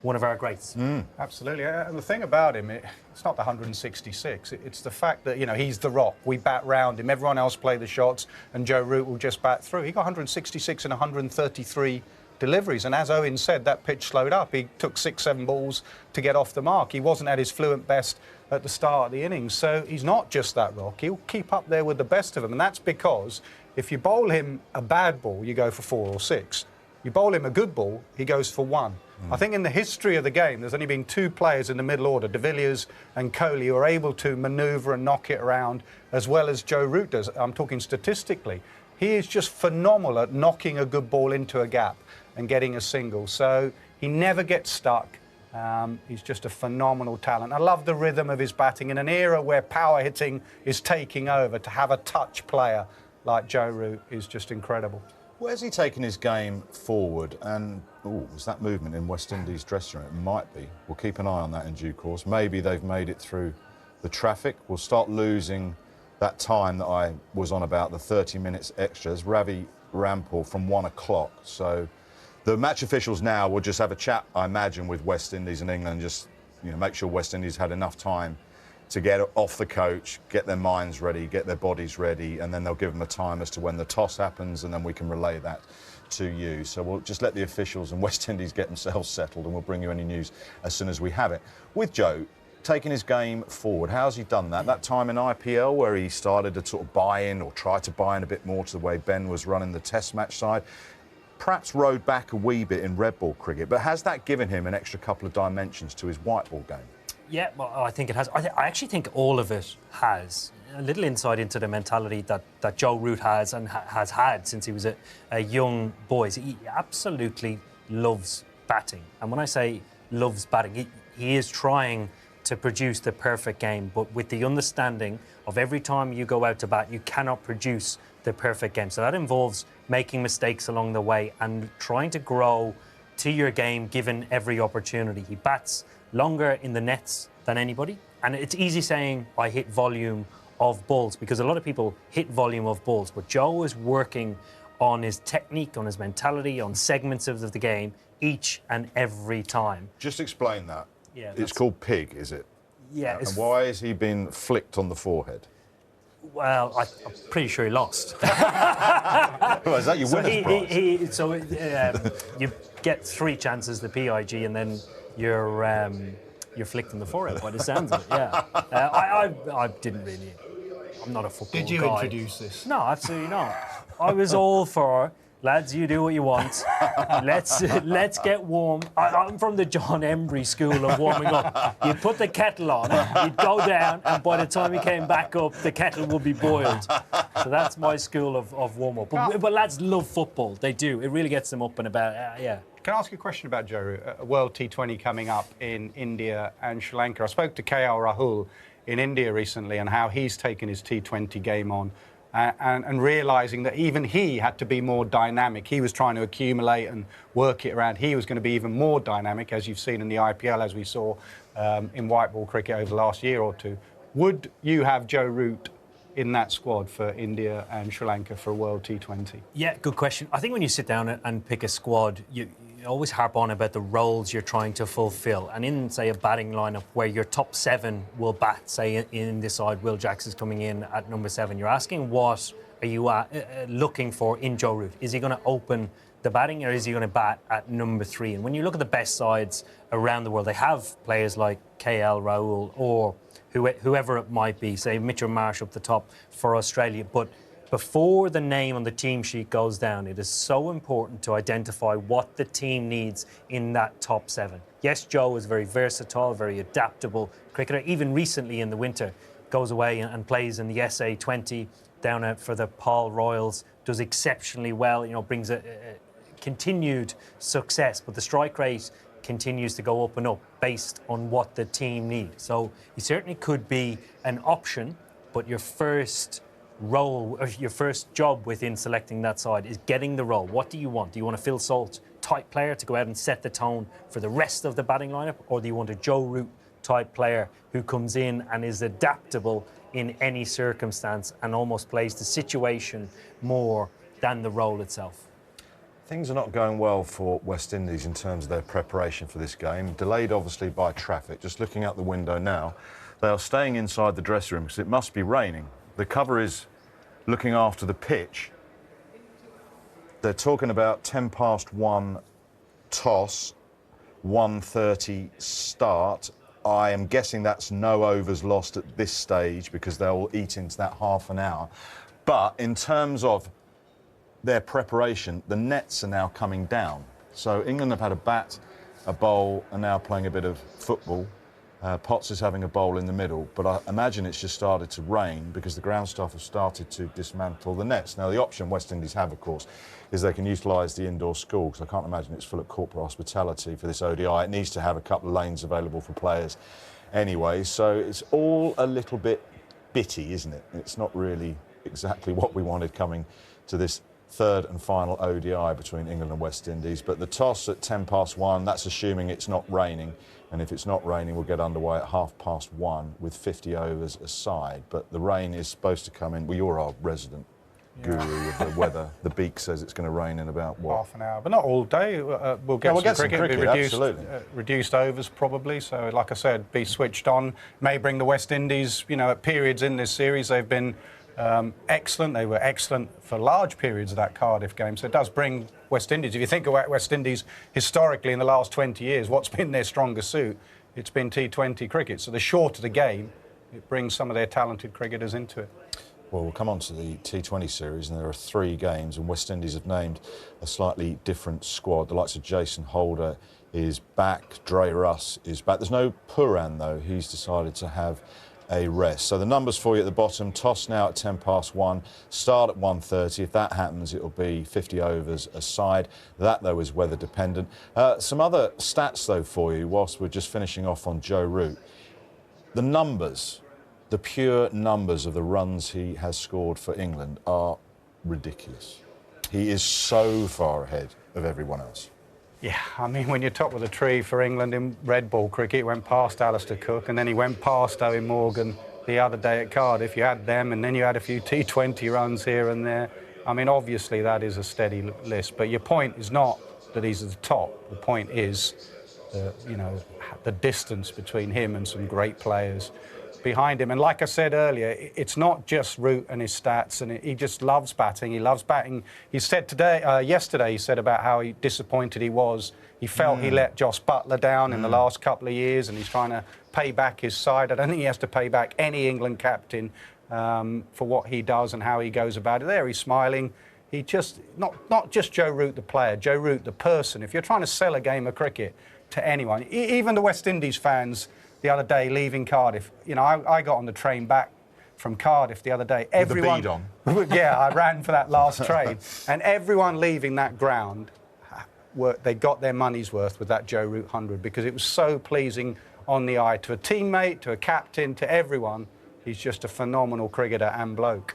one of our greats. Absolutely. And the thing about him, it's not the 166. It's the fact that, he's the rock. We bat round him. Everyone else play the shots, and Joe Root will just bat through. He got 166 and 133 deliveries. And as Owen said, that pitch slowed up. He took 6-7 balls to get off the mark. He wasn't at his fluent best at the start of the innings. So he's not just that rock. He'll keep up there with the best of them. And that's because if you bowl him a bad ball, you go for 4 or 6. You bowl him a good ball, he goes for 1. I think in the history of the game, there's only been 2 players in the middle order, de Villiers and Kohli, who are able to manoeuvre and knock it around as well as Joe Root does. I'm talking statistically. He is just phenomenal at knocking a good ball into a gap and getting a single. So he never gets stuck. He's just a phenomenal talent. I love the rhythm of his batting. In an era where power hitting is taking over, to have a touch player like Joe Root is just incredible. Where's he taken his game forward? And, was that movement in West Indies dressing room? It might be. We'll keep an eye on that in due course. Maybe they've made it through the traffic. We'll start losing that time that I was on about, the 30 minutes extras. Ravi Rampal from 1 o'clock. So the match officials now will just have a chat, I imagine, with West Indies and England, just make sure West Indies had enough time to get off the coach, get their minds ready, get their bodies ready, and then they'll give them a time as to when the toss happens, and then we can relay that to you. So we'll just let the officials and West Indies get themselves settled, and we'll bring you any news as soon as we have it. With Joe taking his game forward, how's he done that? That time in IPL where he started to sort of buy in or try to buy in a bit more to the way Ben was running the Test match side, perhaps rode back a wee bit in red ball cricket, but has that given him an extra couple of dimensions to his white ball game? Yeah, well, I think it has. I actually think all of it has. A little insight into the mentality that Joe Root has and has had since he was a young boy. He absolutely loves batting. And when I say loves batting, he is trying to produce the perfect game, but with the understanding of every time you go out to bat, you cannot produce the perfect game. So that involves making mistakes along the way and trying to grow to your game given every opportunity. He bats longer in the nets than anybody, and it's easy saying I hit volume of balls because a lot of people hit volume of balls, but Joe is working on his technique, on his mentality, on segments of the game each and every time. Just explain that. Yeah, it's called pig, is it? Yeah. And why has he been flicked on the forehead? Well, I'm pretty sure he lost. Well, is that your winner's prize? You get 3 chances, the PIG, and then you're flicked in the forehead by the sounds of it, yeah. I didn't really... I'm not a football guy. Did you introduce this? No, absolutely not. I was all for, lads, you do what you want. Let's get warm. I'm from the John Embry school of warming up. You'd put the kettle on, you'd go down, and by the time you came back up, the kettle would be boiled. So that's my school of warm-up. But lads love football. They do. It really gets them up and about, yeah. Can I ask you a question about Joe Root? A World T20 coming up in India and Sri Lanka. I spoke to KL Rahul in India recently and how he's taken his T20 game on and realising that even he had to be more dynamic. He was trying to accumulate and work it around. He was going to be even more dynamic, as you've seen in the IPL, as we saw in white ball cricket over the last year or two. Would you have Joe Root in that squad for India and Sri Lanka for a World T20? Yeah, good question. I think when you sit down and pick a squad, you always harp on about the roles you're trying to fulfill. And in, say, a batting lineup where your top 7 will bat, say, in this side, Will Jackson's coming in at number 7, you're asking what are you looking for in Joe Root? Is he going to open the batting or is he going to bat at number 3? And when you look at the best sides around the world, they have players like KL Rahul or whoever it might be, say Mitchell Marsh up the top for Australia. But before the name on the team sheet goes down, it is so important to identify what the team needs in that top 7. Yes, Joe is very versatile, very adaptable cricketer. Even recently in the winter, goes away and plays in the SA20 down for the Paul Royals, does exceptionally well, brings a continued success. But the strike rate continues to go up and up based on what the team needs. So he certainly could be an option, but your first role, or your first job within selecting that side is getting the role. What do you want? Do you want a Phil Salt type player to go out and set the tone for the rest of the batting lineup, or do you want a Joe Root type player who comes in and is adaptable in any circumstance and almost plays the situation more than the role itself? Things are not going well for West Indies in terms of their preparation for this game. Delayed, obviously, by traffic. Just looking out the window now, they are staying inside the dressing room because it must be raining. The cover is looking after the pitch. They're talking about 1:10 toss, 1:30 start. I am guessing that's no overs lost at this stage because they'll eat into that half an hour. But in terms of their preparation, the nets are now coming down. So England have had a bat, a bowl, and now playing a bit of football. Potts is having a bowl in the middle, but I imagine it's just started to rain because the ground staff have started to dismantle the nets. Now, the option West Indies have, of course, is they can utilise the indoor school, because I can't imagine it's full of corporate hospitality for this ODI. It needs to have a couple of lanes available for players anyway, so it's all a little bit bitty, isn't it? It's not really exactly what we wanted coming to this third and final ODI between England and West Indies. But the toss at 1:10, that's assuming it's not raining. And if it's not raining, we'll get underway at 1:30 with 50 overs aside. But the rain is supposed to come in. Well, you're our resident guru of the weather. The Beak says it's going to rain in about, what? Half an hour, but not all day. We'll get some cricket. Absolutely. Reduced overs probably. So, like I said, be switched on. May bring the West Indies, you know, at periods in this series they've been excellent. They were excellent for large periods of that Cardiff game. So it does bring West Indies. If you think about West Indies historically in the last 20 years, what's been their stronger suit? It's been T20 cricket. So the shorter the game, it brings some of their talented cricketers into it. Well, we'll come on to the T20 series, and there are 3 games, and West Indies have named a slightly different squad. The likes of Jason Holder is back, Dre Russ is back. There's no Puran, though. He's decided to have a rest. So the numbers for you at the bottom: toss now at 1:10, start at 1:30. If that happens, it'll be 50 overs aside. That, though, is weather dependent. Some other stats, though, for you, whilst we're just finishing off on Joe Root. The numbers, the pure numbers of the runs he has scored for England are ridiculous. He is so far ahead of everyone else. Yeah, I mean, when you're top of the tree for England in red ball cricket, he went past Alistair Cook and then he went past Owen Morgan the other day at Cardiff. You had them and then you had a few T20 runs here and there. I mean, obviously that is a steady list, but your point is not that he's at the top. The point is, you know, the distance between him and some great players behind him. And like I said earlier, it's not just Root and his stats, and he just loves batting. He loves batting. He said yesterday, he said about how disappointed he was. He felt he let Joss Buttler down in the last couple of years, and he's trying to pay back his side. I don't think he has to pay back any England captain for what he does and how he goes about it. There, he's smiling. He just, not just Joe Root the player, Joe Root the person. If you're trying to sell a game of cricket to anyone, even the West Indies fans, the other day leaving Cardiff, you know, I got on the train back from Cardiff the other day. Everyone, with the bead on. Yeah, I ran for that last train, and everyone leaving that ground, they got their money's worth with that Joe Root 100 because it was so pleasing on the eye to a teammate, to a captain, to everyone. He's just a phenomenal cricketer and bloke.